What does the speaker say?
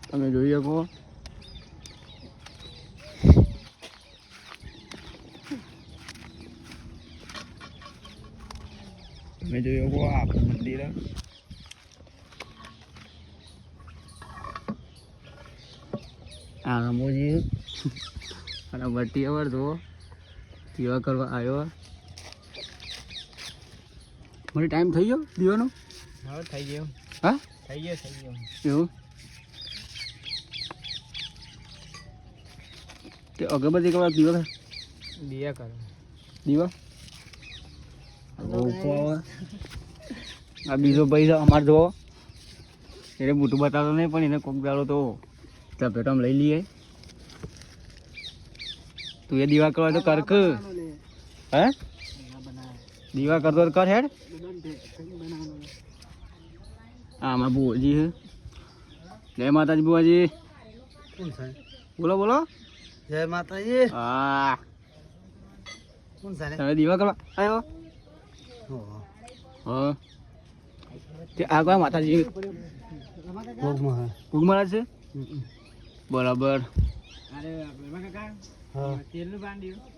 તમે જોઈ શકો તમે જોઈ શકો આપણું મંદિર આ રમોજી અને વટી અવર જો દીવા કરવા આવ્યો મને ટાઈમ થઈ ગયો દીવાનો હા થઈ ગયો હા થઈ ગયો એવું તે અગરબત્તી કરવા દીવા દિયા કરો દીવા આ બીજો ભાઈ છે અમારે જો એને મોટું બતાવતો નહીં પણ એને કોક દાડો તો ચપેટામાં લઈ લઈએ તું એ દીવા કરવા તો કર કે હે દીવા કરતો તો કર હેડ હા અમારા બુઆજી છે જય માતાજી બુઆજી બોલો બોલો જય માતાજી હા કોણ સાને તમે દીવા કરવા આવ્યો હા તે આ કયા માતાજી ભૂગ મહારાજ છે બરાબર અરે કાકા હા તેલનું બાંધ્યું